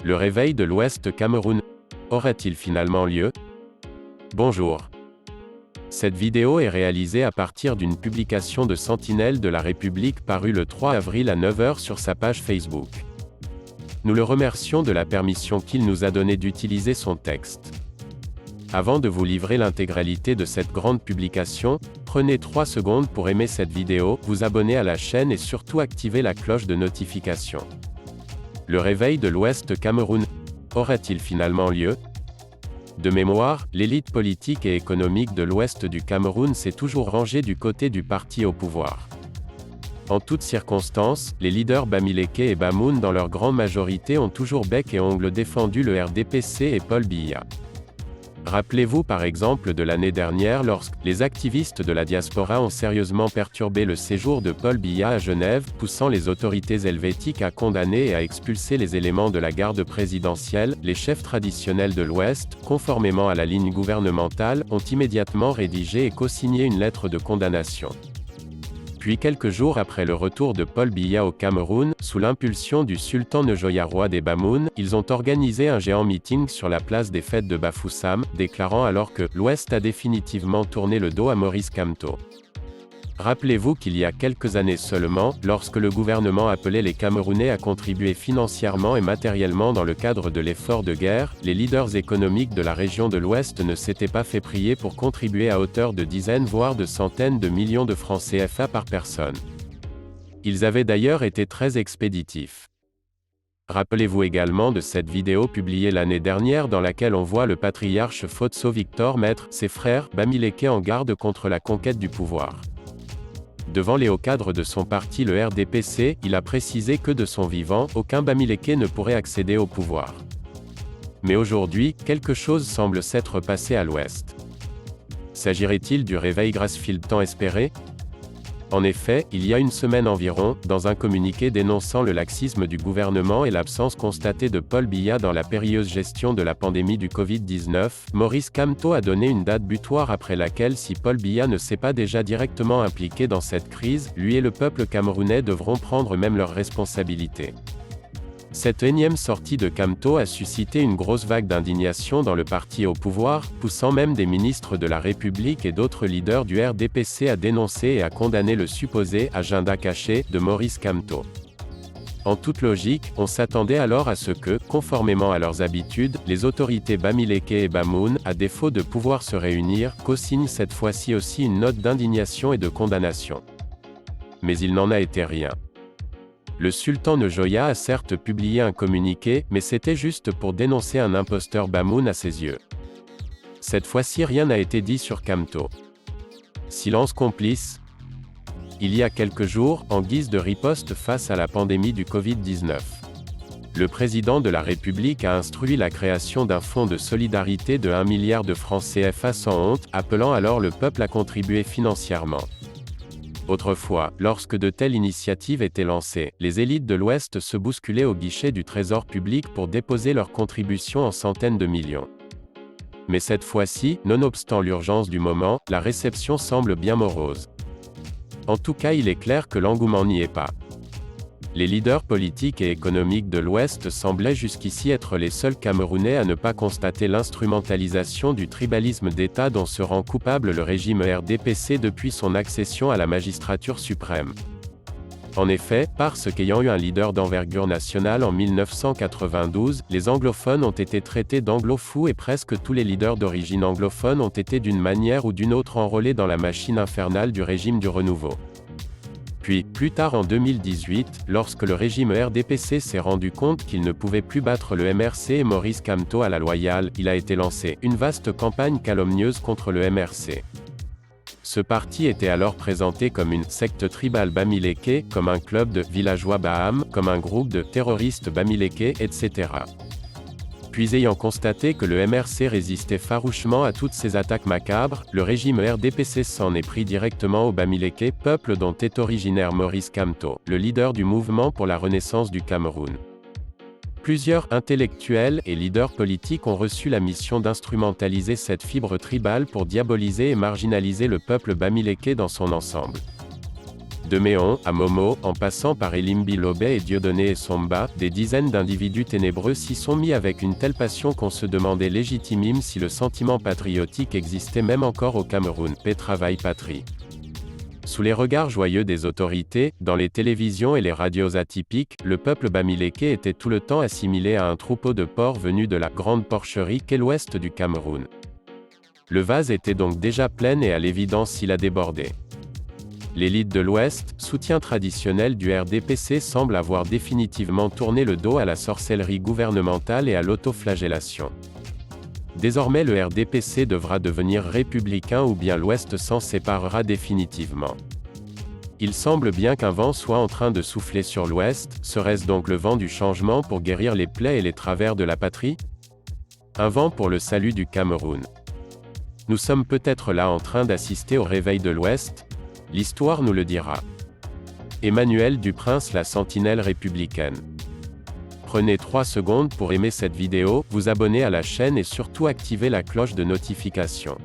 Le réveil de l'Ouest Cameroun aurait-il finalement lieu? Bonjour. Cette vidéo est réalisée à partir d'une publication de Sentinelle de la République parue le 3 avril à 9 h sur sa page Facebook. Nous le remercions de la permission qu'il nous a donnée d'utiliser son texte. Avant de vous livrer l'intégralité de cette grande publication, prenez 3 secondes pour aimer cette vidéo, vous abonner à la chaîne et surtout activer la cloche de notification. Le réveil de l'Ouest Cameroun aurait-il finalement lieu? De mémoire, l'élite politique et économique de l'Ouest du Cameroun s'est toujours rangée du côté du parti au pouvoir. En toutes circonstances, les leaders Bamileke et Bamoun dans leur grande majorité ont toujours bec et ongles défendu le RDPC et Paul Biya. Rappelez-vous par exemple de l'année dernière lorsque les activistes de la diaspora ont sérieusement perturbé le séjour de Paul Biya à Genève, poussant les autorités helvétiques à condamner et à expulser les éléments de la garde présidentielle. Les chefs traditionnels de l'Ouest, conformément à la ligne gouvernementale, ont immédiatement rédigé et co-signé une lettre de condamnation. Puis quelques jours après le retour de Paul Biya au Cameroun, sous l'impulsion du sultan Njoya roi des Bamoun, ils ont organisé un géant meeting sur la place des fêtes de Bafoussam, déclarant alors que l'Ouest a définitivement tourné le dos à Maurice Kamto. Rappelez-vous qu'il y a quelques années seulement, lorsque le gouvernement appelait les Camerounais à contribuer financièrement et matériellement dans le cadre de l'effort de guerre, les leaders économiques de la région de l'Ouest ne s'étaient pas fait prier pour contribuer à hauteur de dizaines voire de centaines de millions de francs CFA par personne. Ils avaient d'ailleurs été très expéditifs. Rappelez-vous également de cette vidéo publiée l'année dernière dans laquelle on voit le patriarche Fotso Victor mettre ses frères Bamileke en garde contre la conquête du pouvoir. Devant les hauts cadres de son parti le RDPC, il a précisé que de son vivant, aucun Bamileke ne pourrait accéder au pouvoir. Mais aujourd'hui, quelque chose semble s'être passé à l'Ouest. S'agirait-il du réveil Grassfield tant espéré? En effet, il y a une semaine environ, dans un communiqué dénonçant le laxisme du gouvernement et l'absence constatée de Paul Biya dans la périlleuse gestion de la pandémie du Covid-19, Maurice Kamto a donné une date butoir après laquelle si Paul Biya ne s'est pas déjà directement impliqué dans cette crise, lui et le peuple camerounais devront prendre eux-mêmes leurs responsabilités. Cette énième sortie de Kamto a suscité une grosse vague d'indignation dans le parti au pouvoir, poussant même des ministres de la République et d'autres leaders du RDPC à dénoncer et à condamner le supposé « agenda caché » de Maurice Kamto. En toute logique, on s'attendait alors à ce que, conformément à leurs habitudes, les autorités Bamileke et Bamoun, à défaut de pouvoir se réunir, co-signent cette fois-ci aussi une note d'indignation et de condamnation. Mais il n'en a été rien. Le sultan Njoya a certes publié un communiqué, mais c'était juste pour dénoncer un imposteur Bamoun à ses yeux. Cette fois-ci rien n'a été dit sur Kamto. Silence complice. Il y a quelques jours, en guise de riposte face à la pandémie du Covid-19. Le président de la République a instruit la création d'un fonds de solidarité de 1 milliard de francs CFA sans honte, appelant alors le peuple à contribuer financièrement. Autrefois, lorsque de telles initiatives étaient lancées, les élites de l'Ouest se bousculaient au guichet du Trésor public pour déposer leurs contributions en centaines de millions. Mais cette fois-ci, nonobstant l'urgence du moment, la réception semble bien morose. En tout cas, il est clair que l'engouement n'y est pas. Les leaders politiques et économiques de l'Ouest semblaient jusqu'ici être les seuls Camerounais à ne pas constater l'instrumentalisation du tribalisme d'État dont se rend coupable le régime RDPC depuis son accession à la magistrature suprême. En effet, parce qu'ayant eu un leader d'envergure nationale en 1992, les anglophones ont été traités d'anglo-fous et presque tous les leaders d'origine anglophone ont été d'une manière ou d'une autre enrôlés dans la machine infernale du régime du renouveau. Puis, plus tard en 2018, lorsque le régime RDPC s'est rendu compte qu'il ne pouvait plus battre le MRC et Maurice Kamto à la loyale, il a été lancé une vaste campagne calomnieuse contre le MRC. Ce parti était alors présenté comme une secte tribale Bamileke, comme un club de villageois Baham, comme un groupe de terroristes Bamileke, etc. Puis ayant constaté que le MRC résistait farouchement à toutes ces attaques macabres, le régime RDPC s'en est pris directement aux Bamileke, peuple dont est originaire Maurice Kamto, le leader du mouvement pour la renaissance du Cameroun. Plusieurs intellectuels et leaders politiques ont reçu la mission d'instrumentaliser cette fibre tribale pour diaboliser et marginaliser le peuple Bamileke dans son ensemble. De Méon à Momo, en passant par Elimbi Lobé et Dieudonné et Somba, des dizaines d'individus ténébreux s'y sont mis avec une telle passion qu'on se demandait légitimement si le sentiment patriotique existait même encore au Cameroun. Paix, travail, patrie. Sous les regards joyeux des autorités, dans les télévisions et les radios atypiques, le peuple bamiléké était tout le temps assimilé à un troupeau de porcs venus de la grande porcherie qu'est l'ouest du Cameroun. Le vase était donc déjà plein et à l'évidence il a débordé. L'élite de l'Ouest, soutien traditionnel du RDPC, semble avoir définitivement tourné le dos à la sorcellerie gouvernementale et à l'autoflagellation. Désormais le RDPC devra devenir républicain ou bien l'Ouest s'en séparera définitivement. Il semble bien qu'un vent soit en train de souffler sur l'Ouest, serait-ce donc le vent du changement pour guérir les plaies et les travers de la patrie? Un vent pour le salut du Cameroun. Nous sommes peut-être là en train d'assister au réveil de l'Ouest? L'histoire nous le dira. Emmanuel Duprince, la sentinelle républicaine. Prenez 3 secondes pour aimer cette vidéo, vous abonner à la chaîne et surtout activer la cloche de notification.